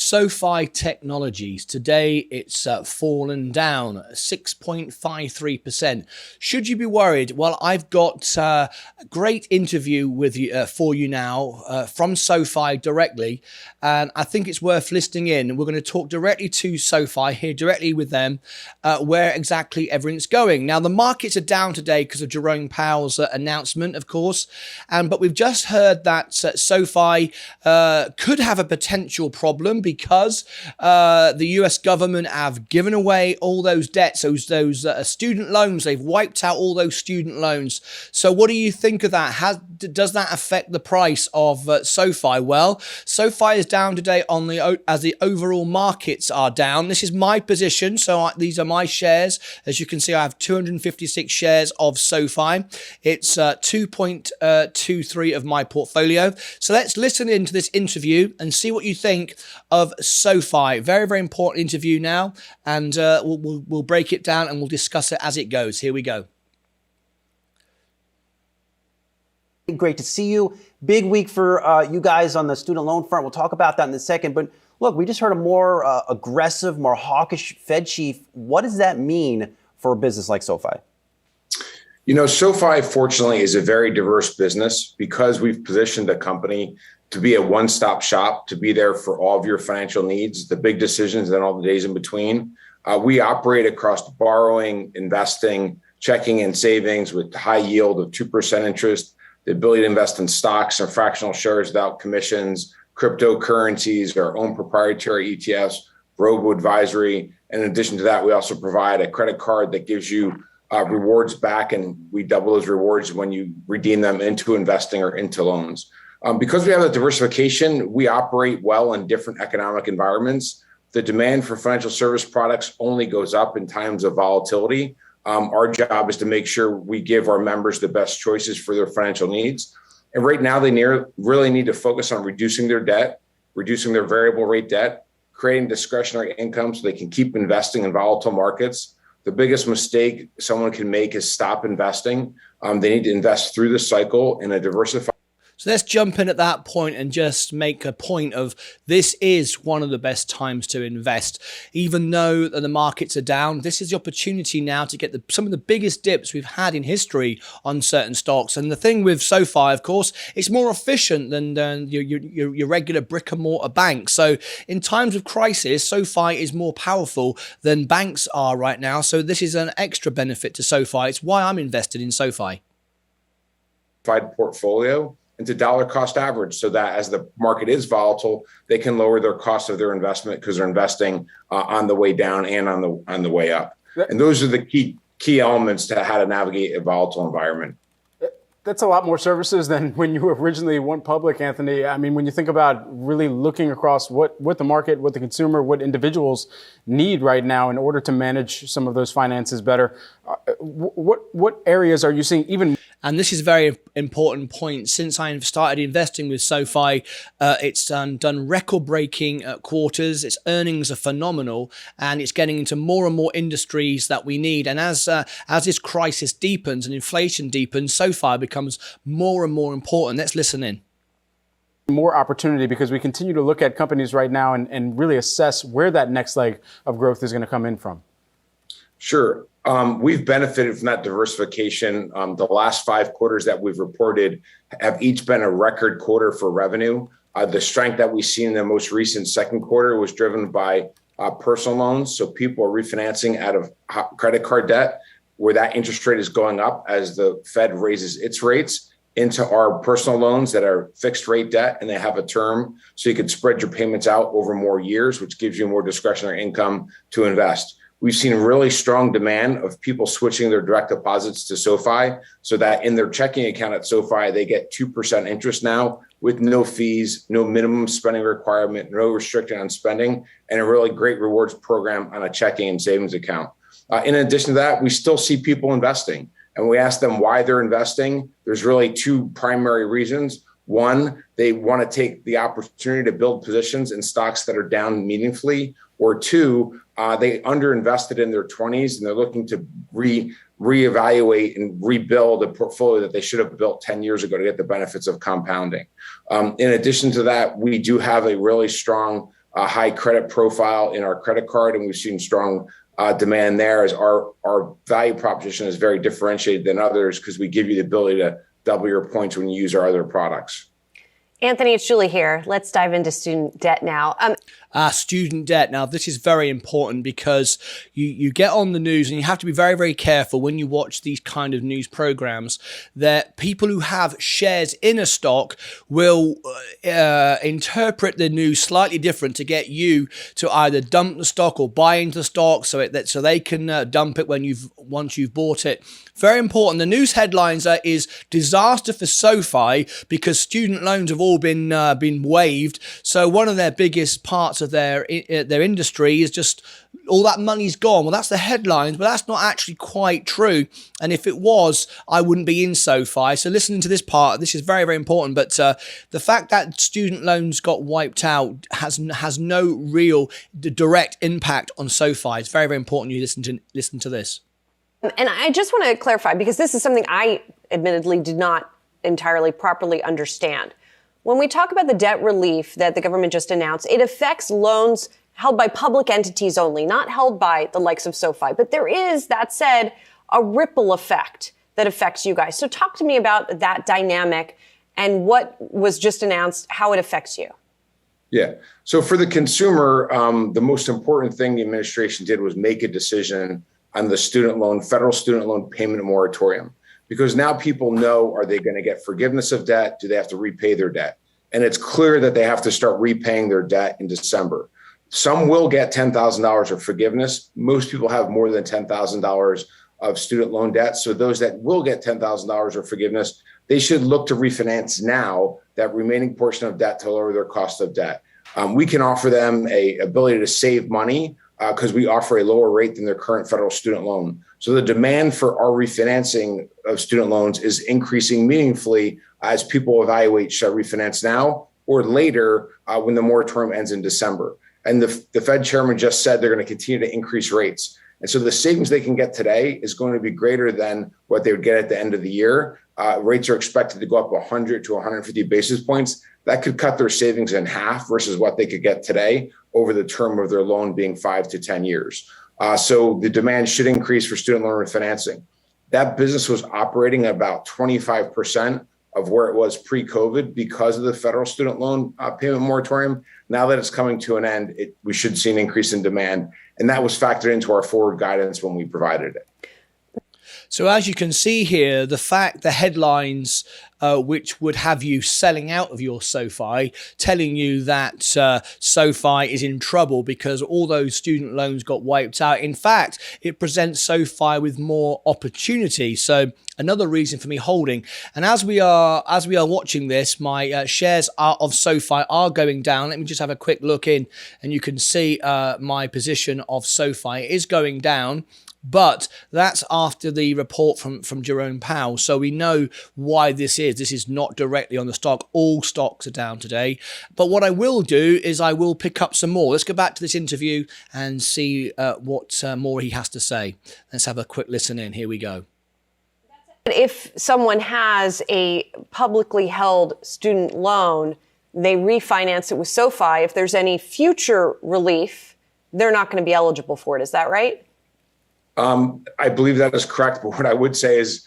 SoFi Technologies. Today, it's fallen down 6.53%. Should you be worried? Well, I've got a great interview with you for you now from SoFi directly, and I think it's worth listening in. We're going to talk directly to SoFi, hear directly with them where exactly everything's going. Now, the markets are down today because of Jerome Powell's announcement, of course, but we've just heard that SoFi could have a potential problem because the US government have given away all those debts, those student loans. They've wiped out all those student loans. So what do you think of that? Does that affect the price of SoFi? Well, SoFi is down today as the overall markets are down. This is my position. So these are my shares. As you can see, I have 256 shares of SoFi. It's 2.23 of my portfolio. So let's listen into this interview and see what you think of SoFi. Very, very important interview now, and we'll break it down and we'll discuss it as it goes. Here we go. Great to see you. Big week for you guys on the student loan front. We'll talk about that in a second. But look, we just heard a more aggressive, more hawkish Fed chief. What does that mean for a business like SoFi? You know, SoFi, fortunately, is a very diverse business because we've positioned the company to be a one-stop shop, to be there for all of your financial needs, the big decisions, and all the days in between. We operate across borrowing, investing, checking, and savings with high yield of 2% interest, the ability to invest in stocks or fractional shares without commissions, cryptocurrencies, our own proprietary ETFs, robo-advisory. And in addition to that, we also provide a credit card that gives you rewards back, and we double those rewards when you redeem them into investing or into loans. Because we have that diversification, we operate well in different economic environments. The demand for financial service products only goes up in times of volatility. Our job is to make sure we give our members the best choices for their financial needs. And right now, they really need to focus on reducing their debt, reducing their variable rate debt, creating discretionary income so they can keep investing in volatile markets. The biggest mistake someone can make is stop investing. They need to invest through the cycle in a diversified. So let's jump in at that point and just make a point of this is one of the best times to invest. Even though the markets are down, this is the opportunity now to get some of the biggest dips we've had in history on certain stocks. And the thing with SoFi, of course, it's more efficient than your regular brick and mortar bank. So in times of crisis, SoFi is more powerful than banks are right now. So this is an extra benefit to SoFi. It's why I'm invested in SoFi. Portfolio into dollar cost average, so that as the market is volatile, they can lower their cost of their investment because they're investing on the way down and on the way up. And those are the key elements to how to navigate a volatile environment. That's a lot more services than when you originally went public, Anthony. I mean, when you think about really looking across what the market, what the consumer, what individuals need right now in order to manage some of those finances better, what areas are you seeing even? And this is a very important point. Since I started investing with SoFi, it's done record-breaking quarters. Its earnings are phenomenal, and it's getting into more and more industries that we need. And as this crisis deepens and inflation deepens, SoFi becomes more and more important. Let's listen in. More opportunity because we continue to look at companies right now and really assess where that next leg of growth is going to come in from. Sure. We've benefited from that diversification. The last 5 quarters that we've reported have each been a record quarter for revenue. The strength that we've seen in the most recent second quarter was driven by personal loans. So people are refinancing out of credit card debt where that interest rate is going up as the Fed raises its rates into our personal loans that are fixed rate debt, and they have a term so you can spread your payments out over more years, which gives you more discretionary income to invest. We've seen really strong demand of people switching their direct deposits to SoFi so that in their checking account at SoFi, they get 2% interest now with no fees, no minimum spending requirement, no restriction on spending, and a really great rewards program on a checking and savings account. In addition to that, we still see people investing, and we ask them why they're investing. There's really 2 primary reasons. One, they want to take the opportunity to build positions in stocks that are down meaningfully, or 2, they underinvested in their 20s and they're looking to reevaluate and rebuild a portfolio that they should have built 10 years ago to get the benefits of compounding. In addition to that, we do have a really strong a high credit profile in our credit card, and we've seen strong demand there, as our value proposition is very differentiated than others because we give you the ability to double your points when you use our other products. Anthony, it's Julie here. Let's dive into student debt now. Student debt. Now, this is very important because you get on the news and you have to be very, very careful when you watch these kind of news programs that people who have shares in a stock will interpret the news slightly different to get you to either dump the stock or buy into the stock so they can dump it once you've bought it. Very important. The news headlines is disaster for SoFi because student loans have all been waived. So one of their biggest parts of their industry is just all that money's gone. Well, that's the headlines, but that's not actually quite true. And if it was, I wouldn't be in SoFi. So listening to this part, this is very, very important. But the fact that student loans got wiped out has no real direct impact on SoFi. It's very, very important you listen to this. And I just want to clarify, because this is something I admittedly did not entirely properly understand. When we talk about the debt relief that the government just announced, it affects loans held by public entities only, not held by the likes of SoFi. But there is, that said, a ripple effect that affects you guys. So talk to me about that dynamic and what was just announced, how it affects you. Yeah. So for the consumer, the most important thing the administration did was make a decision on the federal student loan payment moratorium, because now people know, are they going to get forgiveness of debt? Do they have to repay their debt? And it's clear that they have to start repaying their debt in December. Some will get $10,000 of forgiveness. Most people have more than $10,000 of student loan debt. So those that will get $10,000 of forgiveness, they should look to refinance now that remaining portion of debt to lower their cost of debt. We can offer them a ability to save money because we offer a lower rate than their current federal student loan. So the demand for our refinancing of student loans is increasing meaningfully as people evaluate, should I refinance now or later when the moratorium ends in December. And the Fed chairman just said they're going to continue to increase rates. And so the savings they can get today is going to be greater than what they would get at the end of the year. Rates are expected to go up 100 to 150 basis points. That could cut their savings in half versus what they could get today over the term of their loan being 5 to 10 years. So the demand should increase for student loan refinancing. That business was operating at about 25% of where it was pre-COVID because of the federal student loan payment moratorium. Now that it's coming to an end, we should see an increase in demand. And that was factored into our forward guidance when we provided it. So as you can see here, the headlines which would have you selling out of your SoFi, telling you that SoFi is in trouble because all those student loans got wiped out. In fact, it presents SoFi with more opportunity. So another reason for me holding. And as we are watching this, my shares of SoFi are going down. Let me just have a quick look in, and you can see my position of SoFi is going down. But that's after the report from Jerome Powell. So we know why this is. This is not directly on the stock. All stocks are down today. But what I will do is I will pick up some more. Let's go back to this interview and see what more he has to say. Let's have a quick listen in. Here we go. If someone has a publicly held student loan, they refinance it with SoFi. If there's any future relief, they're not going to be eligible for it. Is that right? I believe that is correct. But what I would say is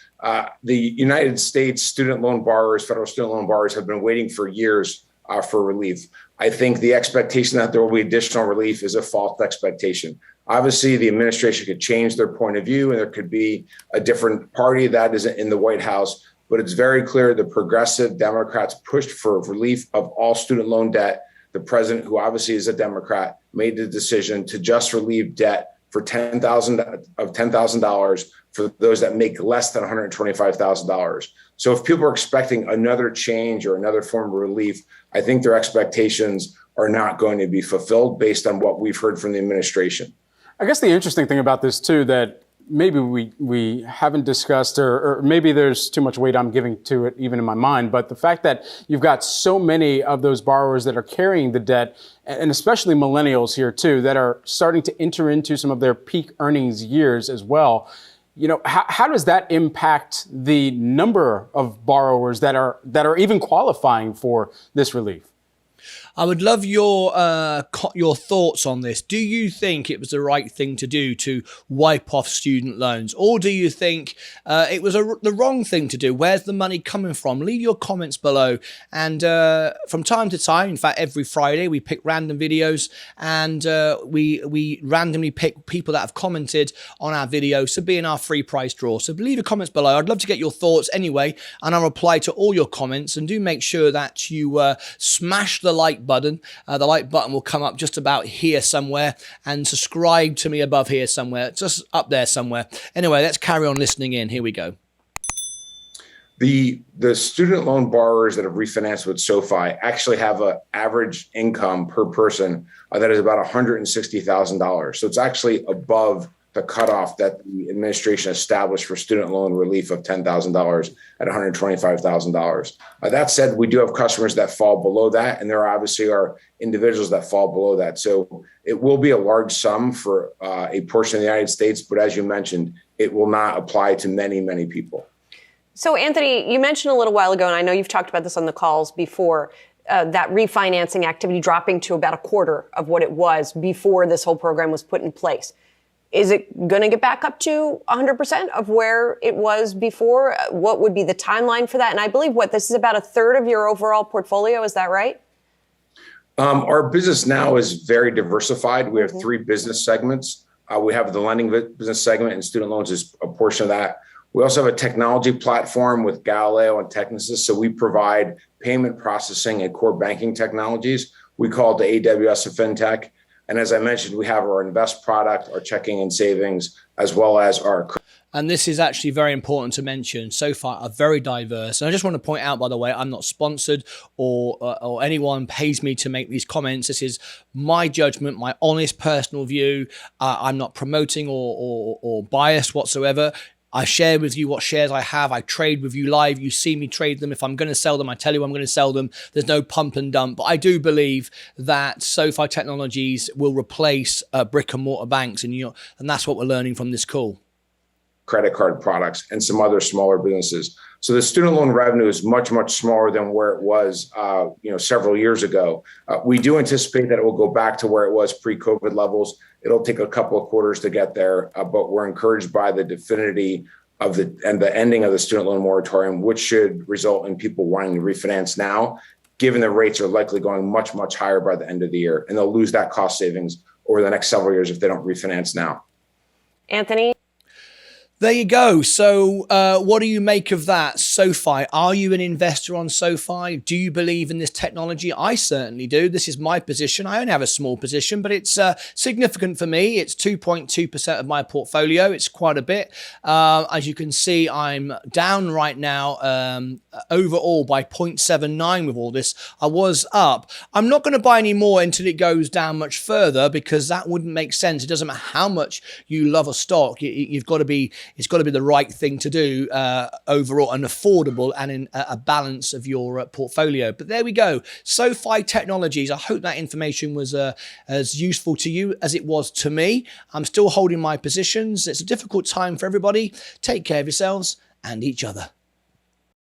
the United States student loan borrowers, federal student loan borrowers, have been waiting for years for relief. I think the expectation that there will be additional relief is a false expectation. Obviously, the administration could change their point of view and there could be a different party that is in the White House. But it's very clear the progressive Democrats pushed for relief of all student loan debt. The president, who obviously is a Democrat, made the decision to just relieve debt for $10,000 for those that make less than $125,000. So if people are expecting another change or another form of relief, I think their expectations are not going to be fulfilled based on what we've heard from the administration. I guess the interesting thing about this, too, that maybe we haven't discussed, or maybe there's too much weight I'm giving to it even in my mind, but the fact that you've got so many of those borrowers that are carrying the debt, and especially millennials here too, that are starting to enter into some of their peak earnings years as well. You know, how does that impact the number of borrowers that are even qualifying for this relief? I would love your thoughts on this. Do you think it was the right thing to do to wipe off student loans, or do you think it was the wrong thing to do? Where's the money coming from? Leave your comments below. And from time to time, in fact, every Friday, we pick random videos and we randomly pick people that have commented on our videos to be in our free prize draw. So leave your comments below. I'd love to get your thoughts anyway, and I'll reply to all your comments. And do make sure that you smash the like button. The like button will come up just about here somewhere, and subscribe to me above here somewhere, just up there somewhere. Anyway, let's carry on listening in. Here we go. The student loan borrowers that have refinanced with SoFi actually have an average income per person that is about $160,000. So it's actually above the cutoff that the administration established for student loan relief of $10,000 at $125,000. That said, we do have customers that fall below that, and there obviously are individuals that fall below that. So it will be a large sum for a portion of the United States, but as you mentioned, it will not apply to many, many people. So, Anthony, you mentioned a little while ago, and I know you've talked about this on the calls before, that refinancing activity dropping to about a quarter of what it was before this whole program was put in place. Is it going to get back up to 100% of where it was before? What would be the timeline for that? And I believe, this is about a third of your overall portfolio. Is that right? Our business now is very diversified. We have three business segments. We have the lending business segment, and student loans is a portion of that. We also have a technology platform with Galileo and Technisys. So we provide payment processing and core banking technologies. We call it the AWS of FinTech. And as I mentioned, we have our invest product, our checking and savings, as well as our. And this is actually very important to mention. SoFi are very diverse. And I just want to point out, by the way, I'm not sponsored or anyone pays me to make these comments. This is my judgment, my honest personal view. I'm not promoting or biased whatsoever. I share with you what shares I have. I trade with you live. You see me trade them. If I'm going to sell them, I tell you I'm going to sell them. There's no pump and dump. But I do believe that SoFi Technologies will replace brick and mortar banks. And that's what we're learning from this call. Credit card products and some other smaller businesses. So the student loan revenue is much, much smaller than where it was, several years ago. We do anticipate that it will go back to where it was pre-COVID levels. It'll take a couple of quarters to get there, but we're encouraged by the definitivity of the ending of the student loan moratorium, which should result in people wanting to refinance now, given the rates are likely going much, much higher by the end of the year, and they'll lose that cost savings over the next several years if they don't refinance now. Anthony? There you go. So what do you make of that? SoFi, are you an investor on SoFi? Do you believe in this technology? I certainly do. This is my position. I only have a small position, but it's significant for me. It's 2.2% of my portfolio. It's quite a bit. As you can see, I'm down right now overall by 0.79 with all this. I was up. I'm not going to buy any more until it goes down much further, because that wouldn't make sense. It doesn't matter how much you love a stock. You've got to be... It's got to be the right thing to do overall, and affordable, and in a balance of your portfolio. But there we go. SoFi Technologies. I hope that information was as useful to you as it was to me. I'm still holding my positions. It's a difficult time for everybody. Take care of yourselves and each other.